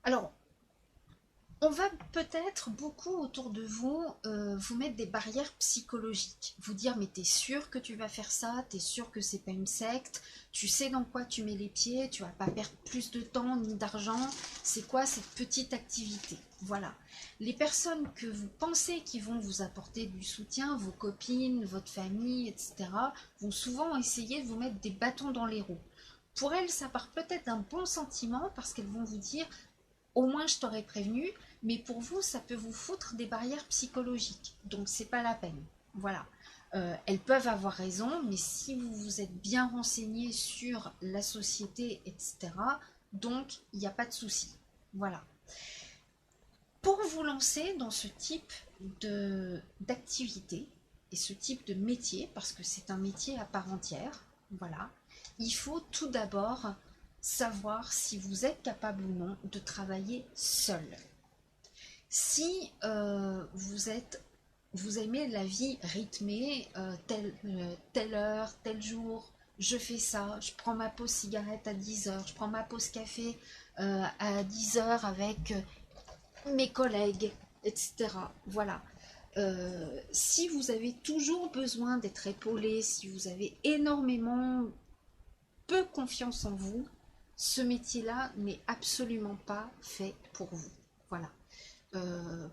Alors, on va peut-être beaucoup autour de vous vous mettre des barrières psychologiques, vous dire mais t'es sûr que tu vas faire ça, t'es sûr que c'est pas une secte, tu sais dans quoi tu mets les pieds, tu vas pas perdre plus de temps ni d'argent, c'est quoi cette petite activité? Voilà. Les personnes que vous pensez qui vont vous apporter du soutien, vos copines, votre famille, etc., vont souvent essayer de vous mettre des bâtons dans les roues. Pour elles, ça part peut-être d'un bon sentiment parce qu'elles vont vous dire au moins je t'aurais prévenu, mais pour vous, ça peut vous foutre des barrières psychologiques. Donc c'est pas la peine. Voilà. Elles peuvent avoir raison, mais si vous vous êtes bien renseigné sur la société, etc., donc il n'y a pas de souci. Voilà. Pour vous lancer dans ce type d'activité et ce type de métier, parce que c'est un métier à part entière, voilà, il faut tout d'abord savoir si vous êtes capable ou non de travailler seul. Si vous aimez la vie rythmée, telle heure, tel jour, je fais ça, je prends ma pause cigarette à 10 heures, je prends ma pause café à 10 heures avec mes collègues, etc. Voilà. Si vous avez toujours besoin d'être épaulé, si vous avez énormément peu confiance en vous, ce métier-là n'est absolument pas fait pour vous. Voilà.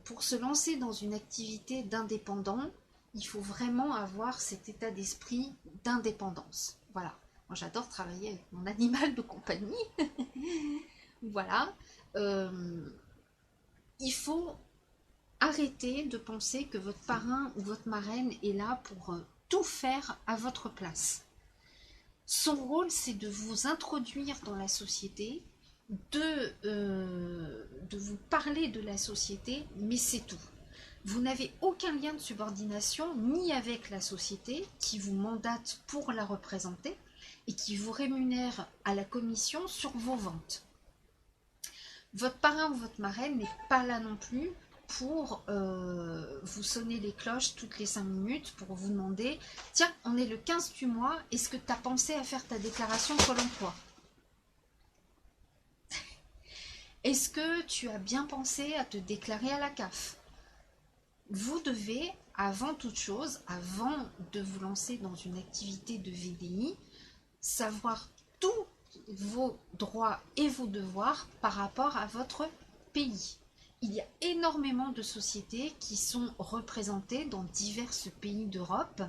Pour se lancer dans une activité d'indépendant, il faut vraiment avoir cet état d'esprit d'indépendance. Voilà. Moi, j'adore travailler avec mon animal de compagnie. Voilà. Euh, il faut arrêter de penser que votre parrain ou votre marraine est là pour tout faire à votre place. Son rôle, c'est de vous introduire dans la société, de vous parler de la société, mais c'est tout. Vous n'avez aucun lien de subordination ni avec la société qui vous mandate pour la représenter et qui vous rémunère à la commission sur vos ventes. Votre parrain ou votre marraine n'est pas là non plus pour vous sonner les cloches toutes les 5 minutes pour vous demander tiens, on est le 15 du mois, est-ce que tu as pensé à faire ta déclaration Pôle emploi? Est-ce que tu as bien pensé à te déclarer à la CAF? Vous devez, avant toute chose, avant de vous lancer dans une activité de VDI, savoir tous vos droits et vos devoirs par rapport à votre pays. Il y a énormément de sociétés qui sont représentées dans divers pays d'Europe,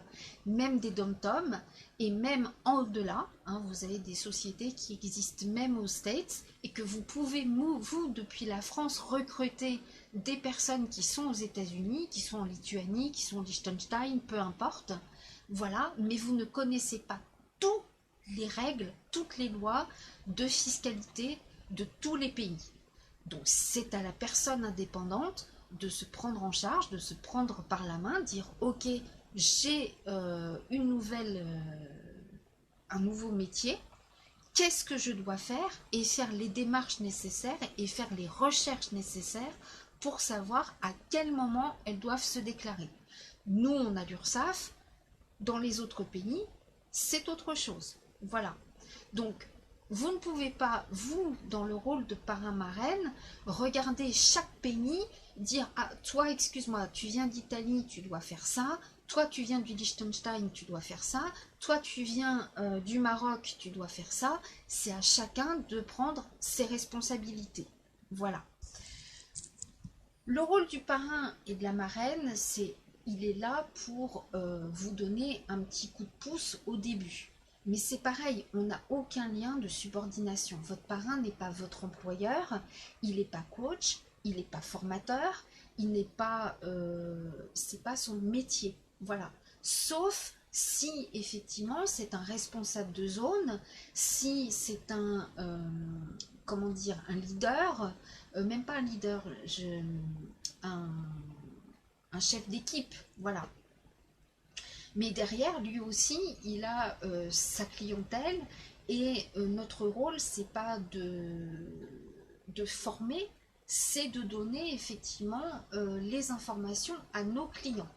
même des dom-toms, et même en au-delà. Hein, vous avez des sociétés qui existent même aux States, et que vous pouvez, vous, depuis la France, recruter des personnes qui sont aux États-Unis, qui sont en Lituanie, qui sont au Liechtenstein, peu importe. Voilà, mais vous ne connaissez pas toutes les règles, toutes les lois de fiscalité de tous les pays. Donc c'est à la personne indépendante de se prendre en charge, de se prendre par la main, dire ok, j'ai un nouveau métier, qu'est-ce que je dois faire et faire les démarches nécessaires et faire les recherches nécessaires pour savoir à quel moment elles doivent se déclarer. Nous, on a l'URSSAF, dans les autres pays, c'est autre chose. Voilà. Donc, vous ne pouvez pas, vous, dans le rôle de parrain-marraine, regarder chaque pays, dire ah, toi, excuse-moi, tu viens d'Italie, tu dois faire ça. Toi, tu viens du Liechtenstein, tu dois faire ça. Toi, tu viens du Maroc, tu dois faire ça. C'est à chacun de prendre ses responsabilités. Voilà. Le rôle du parrain et de la marraine, c'est il est là pour vous donner un petit coup de pouce au début. Mais c'est pareil, on n'a aucun lien de subordination. Votre parrain n'est pas votre employeur, il n'est pas coach, il n'est pas formateur, il n'est pas, c'est pas son métier. Voilà. Sauf si effectivement c'est un responsable de zone, si c'est un, comment dire, un leader, même pas un leader, un, un chef d'équipe, voilà. Mais derrière, lui aussi, il a sa clientèle et notre rôle, c'est pas de former, c'est de donner effectivement les informations à nos clients.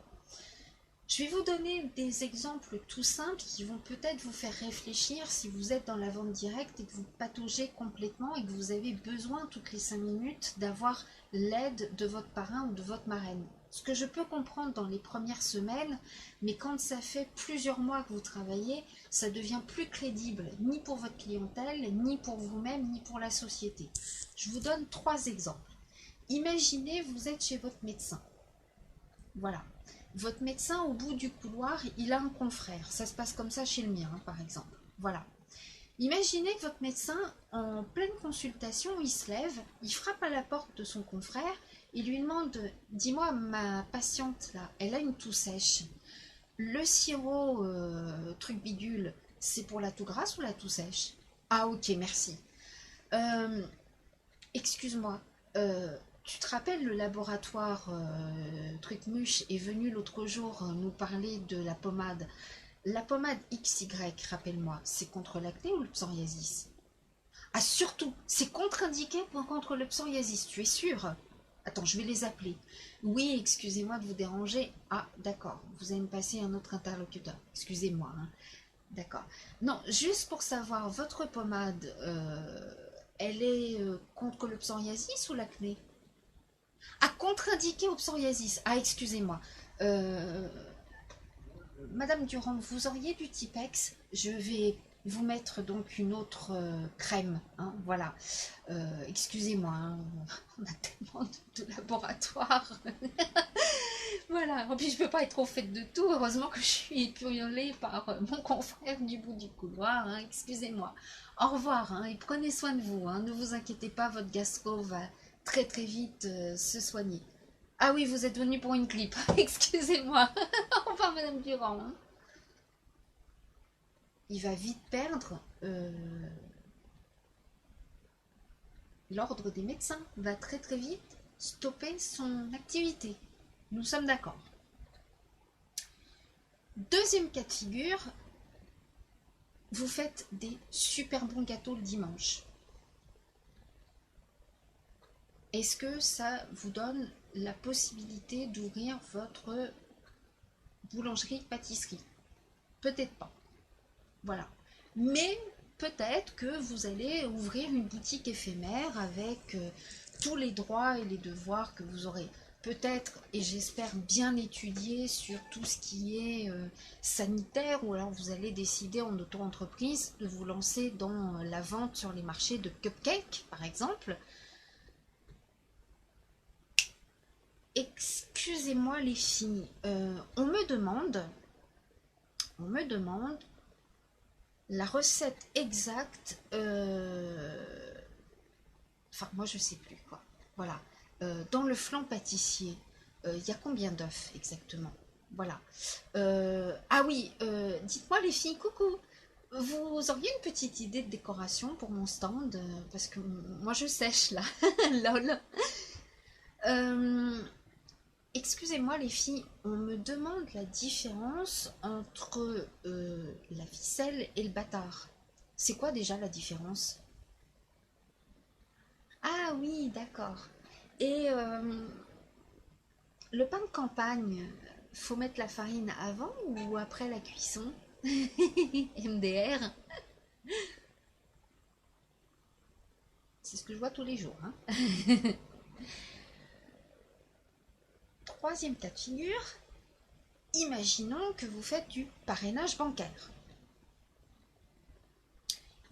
Je vais vous donner des exemples tout simples qui vont peut-être vous faire réfléchir si vous êtes dans la vente directe et que vous pataugez complètement et que vous avez besoin toutes les 5 minutes d'avoir l'aide de votre parrain ou de votre marraine. Ce que je peux comprendre dans les premières semaines, mais quand ça fait plusieurs mois que vous travaillez, ça devient plus crédible, ni pour votre clientèle, ni pour vous-même, ni pour la société. Je vous donne 3 exemples. Imaginez, vous êtes chez votre médecin. Voilà. Votre médecin, au bout du couloir, il a un confrère. Ça se passe comme ça chez le mien, hein, par exemple. Voilà. Imaginez que votre médecin, en pleine consultation, il se lève, il frappe à la porte de son confrère, il lui demande « Dis-moi, ma patiente, là, elle a une toux sèche. Le sirop truc bidule, c'est pour la toux grasse ou la toux sèche ?»« Ah, ok, merci. Excuse-moi, tu te rappelles, le laboratoire Trucmuche est venu l'autre jour nous parler de la pommade. La pommade XY, rappelle-moi, c'est contre l'acné ou le psoriasis? Ah, surtout, c'est contre-indiqué contre le psoriasis, tu es sûr? Attends, je vais les appeler. Oui, excusez-moi de vous déranger. Ah, d'accord, vous allez me passer un autre interlocuteur. Excusez-moi, hein. D'accord. Non, juste pour savoir, votre pommade, elle est contre le psoriasis ou l'acné? Ah, contre-indiqué au psoriasis. Ah, excusez-moi. Euh, Madame Durand, vous auriez du Tipex? Je vais vous mettre donc une autre crème. Hein, voilà. Excusez-moi, hein, on a tellement de laboratoires. Voilà. En plus, je ne peux pas être au fait de tout. Heureusement que je suis épuriolée par mon confrère du bout du couloir. Hein, excusez-moi. Au revoir, hein, et prenez soin de vous. Hein, ne vous inquiétez pas, votre gastro va très très vite se soigner. Ah oui, vous êtes venu pour une clip. Excusez-moi. Au revoir, Madame Durand. Hein. Il va vite perdre l'ordre des médecins. Va très très vite stopper son activité. Nous sommes d'accord. Deuxième cas de figure, vous faites des super bons gâteaux le dimanche. Est-ce que ça vous donne la possibilité d'ouvrir votre boulangerie-pâtisserie? Peut-être pas. Voilà. Mais peut-être que vous allez ouvrir une boutique éphémère avec tous les droits et les devoirs que vous aurez peut-être, et j'espère, bien étudié sur tout ce qui est sanitaire, ou alors vous allez décider en auto-entreprise de vous lancer dans la vente sur les marchés de cupcakes, par exemple. Excusez-moi les filles, on me demande la recette exacte, enfin moi je sais plus quoi, voilà, dans le flan pâtissier, il y a combien d'œufs exactement? Voilà. Ah oui, dites-moi les filles, coucou, vous auriez une petite idée de décoration pour mon stand? Parce que moi je sèche là, lol. Euh, Excusez-moi les filles, on me demande la différence entre la ficelle et le bâtard. C'est quoi déjà la différence? Ah oui, d'accord. Et le pain de campagne, faut mettre la farine avant ou après la cuisson? MDR, c'est ce que je vois tous les jours. Hein. Troisième cas de figure, imaginons que vous faites du parrainage bancaire.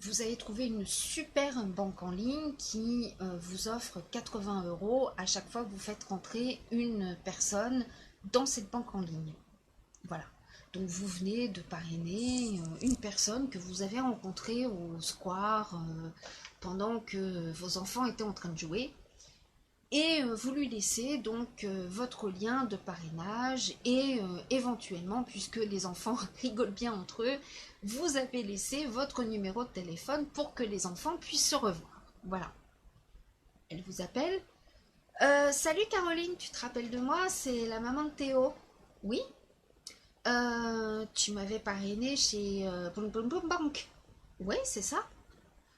Vous avez trouvé une super banque en ligne qui vous offre 80 € à chaque fois que vous faites rentrer une personne dans cette banque en ligne. Voilà. Donc vous venez de parrainer une personne que vous avez rencontrée au square pendant que vos enfants étaient en train de jouer. Et vous lui laissez donc votre lien de parrainage et éventuellement, puisque les enfants rigolent bien entre eux, vous avez laissé votre numéro de téléphone pour que les enfants puissent se revoir. Voilà. Elle vous appelle. Salut Caroline, tu te rappelles de moi? C'est la maman de Théo. Oui. Tu m'avais parrainé chez Boum Boum Boum Bank. Oui, c'est ça.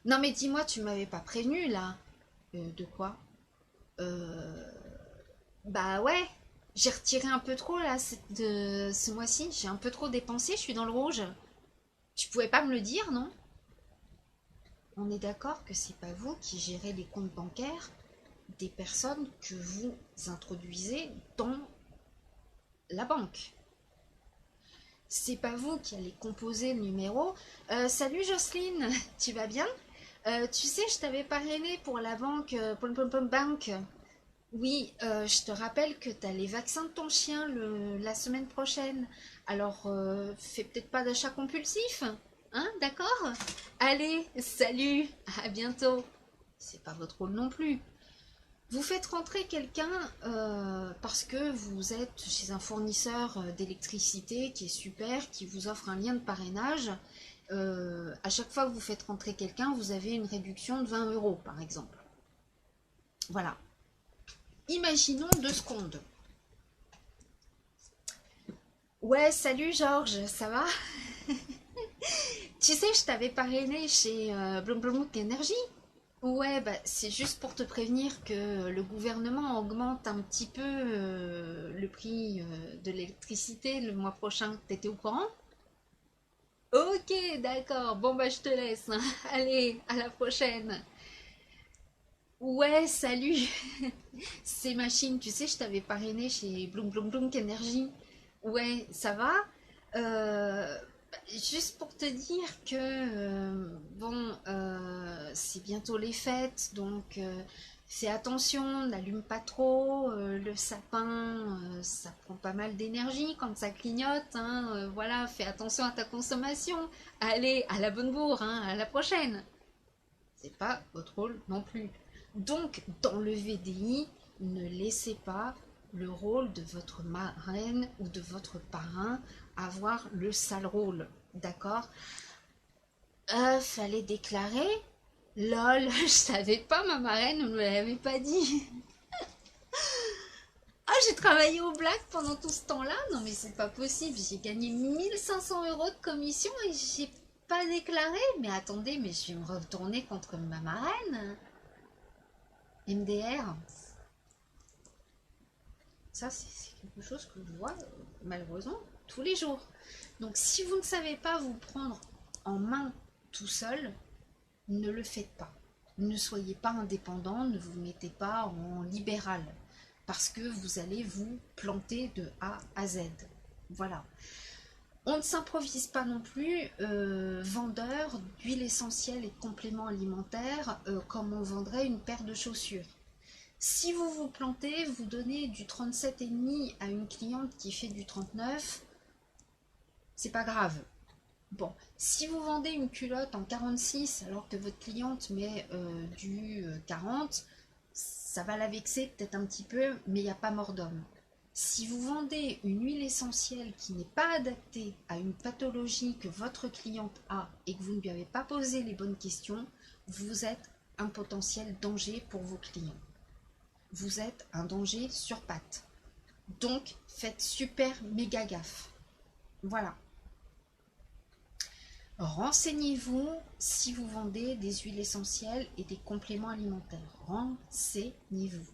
Non mais dis-moi, tu m'avais pas prévenu là. De quoi? Euh, Bah ouais. J'ai retiré un peu trop là de ce mois-ci. J'ai un peu trop dépensé. Je suis dans le rouge. Tu pouvais pas me le dire, non? On est d'accord que c'est pas vous qui gérez les comptes bancaires des personnes que vous introduisez dans la banque. C'est pas vous qui allez composer le numéro. Salut Jocelyne, tu vas bien? Tu sais, je t'avais parrainé pour la banque Pom Pom Pom Bank. Oui, je te rappelle que tu as les vaccins de ton chien la semaine prochaine. Alors, fais peut-être pas d'achat compulsif. Hein, d'accord? Allez, salut, à bientôt. C'est pas votre rôle non plus. Vous faites rentrer quelqu'un parce que vous êtes chez un fournisseur d'électricité qui est super, qui vous offre un lien de parrainage. À chaque fois que vous faites rentrer quelqu'un, vous avez une réduction de 20 euros, par exemple. Voilà. Imaginons 2 secondes. Ouais, salut Georges, ça va? Tu sais, je t'avais parrainé chez Bloomberg Energy. Ouais, bah, c'est juste pour te prévenir que le gouvernement augmente un petit peu le prix de l'électricité le mois prochain. T'étais au courant? Ok, d'accord. Bon, bah, je te laisse. Allez, à la prochaine. Ouais, salut. C'est Machine, tu sais, je t'avais parrainé chez Bloom Energy. Ouais, ça va? Juste pour te dire que, bon, c'est bientôt les fêtes, donc fais attention, n'allume pas trop. Le sapin, ça prend pas mal d'énergie quand ça clignote, hein, voilà, fais attention à ta consommation. Allez, à la bonne bourre, hein, à la prochaine. C'est pas votre rôle non plus. Donc, dans le VDI, ne laissez pas le rôle de votre marraine ou de votre parrain avoir le sale rôle. D'accord? Fallait déclarer. Lol, je savais pas, ma marraine ne me l'avait pas dit. Ah, j'ai travaillé au black pendant tout ce temps-là? Non, mais c'est pas possible. J'ai gagné 1 500 € de commission et j'ai pas déclaré. Mais attendez, mais je vais me retourner contre ma marraine. MDR, ça c'est quelque chose que je vois malheureusement tous les jours. Donc si vous ne savez pas vous prendre en main tout seul, ne le faites pas. Ne soyez pas indépendant, ne vous mettez pas en libéral, parce que vous allez vous planter de A à Z. Voilà. On ne s'improvise pas non plus vendeur d'huile essentielle et de compléments alimentaires comme on vendrait une paire de chaussures. Si vous vous plantez, vous donnez du 37,5 à une cliente qui fait du 39, c'est pas grave. Bon, si vous vendez une culotte en 46 alors que votre cliente met du 40, ça va la vexer peut-être un petit peu, mais il n'y a pas mort d'homme. Si vous vendez une huile essentielle qui n'est pas adaptée à une pathologie que votre cliente a et que vous ne lui avez pas posé les bonnes questions, vous êtes un potentiel danger pour vos clients. Vous êtes un danger sur pattes. Donc, faites super méga gaffe. Voilà. Renseignez-vous si vous vendez des huiles essentielles et des compléments alimentaires. Renseignez-vous.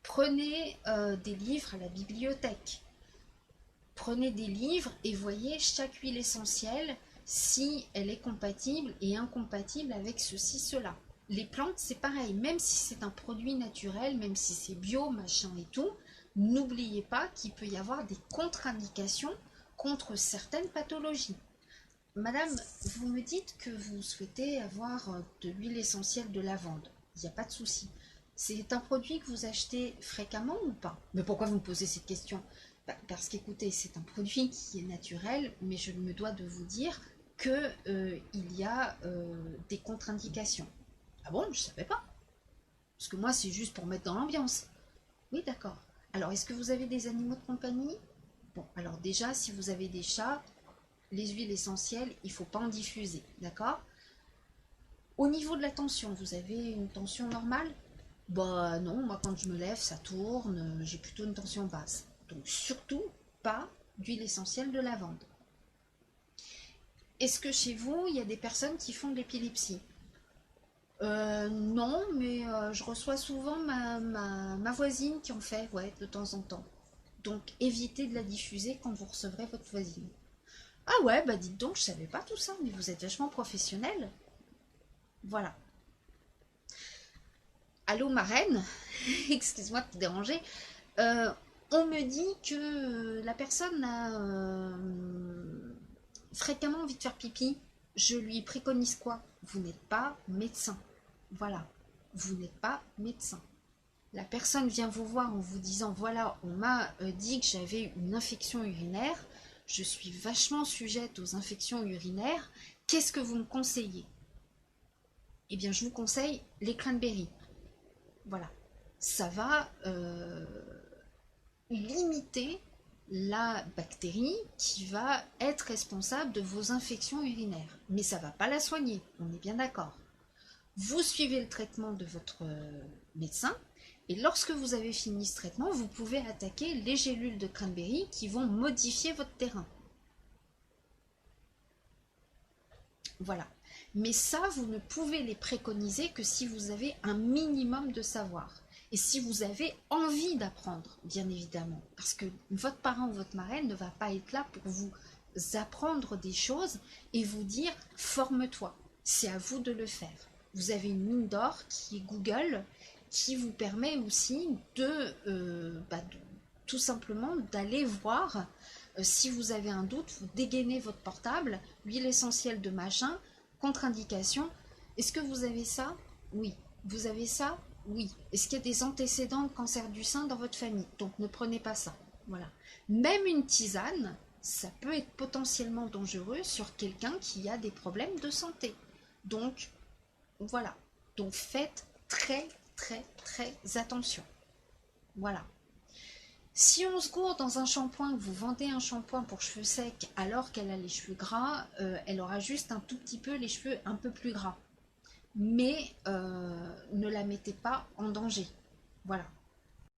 Prenez des livres à la bibliothèque. Prenez des livres et voyez chaque huile essentielle si elle est compatible et incompatible avec ceci, cela. Les plantes, c'est pareil, même si c'est un produit naturel, même si c'est bio, machin et tout, n'oubliez pas qu'il peut y avoir des contre-indications contre certaines pathologies. Madame, vous me dites que vous souhaitez avoir de l'huile essentielle de lavande. Il n'y a pas de souci. C'est un produit que vous achetez fréquemment ou pas? Mais pourquoi vous me posez cette question? Parce qu'écoutez, c'est un produit qui est naturel, mais je me dois de vous dire que il y a des contre-indications. Ah bon, je savais pas. Parce que moi, c'est juste pour mettre dans l'ambiance. Oui, d'accord. Alors, est-ce que vous avez des animaux de compagnie? Bon, alors déjà, si vous avez des chats, les huiles essentielles, il ne faut pas en diffuser, d'accord? Au niveau de la tension, vous avez une tension normale? Bah non, moi quand je me lève, ça tourne, j'ai plutôt une tension basse. Donc surtout pas d'huile essentielle de lavande. Est-ce que chez vous, il y a des personnes qui font de l'épilepsie? Non, mais je reçois souvent ma voisine qui en fait, ouais, de temps en temps. Donc évitez de la diffuser quand vous recevrez votre voisine. Ah ouais, bah dites donc, je savais pas tout ça, mais vous êtes vachement professionnel. Voilà. Allô, ma reine. Excuse-moi de te déranger. Euh, on me dit que la personne a fréquemment envie de faire pipi. Je lui préconise quoi? Vous n'êtes pas médecin. Voilà. Vous n'êtes pas médecin. La personne vient vous voir en vous disant, voilà, on m'a dit que j'avais une infection urinaire. Je suis vachement sujette aux infections urinaires. Qu'est-ce que vous me conseillez? Eh bien, je vous conseille les cranberries. Voilà. Ça va limiter la bactérie qui va être responsable de vos infections urinaires. Mais ça ne va pas la soigner, on est bien d'accord. Vous suivez le traitement de votre médecin et lorsque vous avez fini ce traitement, vous pouvez attaquer les gélules de cranberry qui vont modifier votre terrain. Voilà. Mais ça, vous ne pouvez les préconiser que si vous avez un minimum de savoir. Et si vous avez envie d'apprendre, bien évidemment. Parce que votre parent ou votre marraine ne va pas être là pour vous apprendre des choses et vous dire « forme-toi ». C'est à vous de le faire. Vous avez une mine d'or qui est Google, qui vous permet aussi tout simplement d'aller voir si vous avez un doute, vous dégainez votre portable, l'huile essentielle de machin, contre-indication. Est-ce que vous avez ça? Oui. Vous avez ça? Oui. Est-ce qu'il y a des antécédents de cancer du sein dans votre famille? Donc ne prenez pas ça. Voilà. Même une tisane, ça peut être potentiellement dangereux sur quelqu'un qui a des problèmes de santé. Donc voilà. Donc faites très très très attention. Voilà. Si on se gourde dans un shampoing, que vous vendez un shampoing pour cheveux secs alors qu'elle a les cheveux gras, elle aura juste un tout petit peu les cheveux un peu plus gras. Mais ne la mettez pas en danger. Voilà.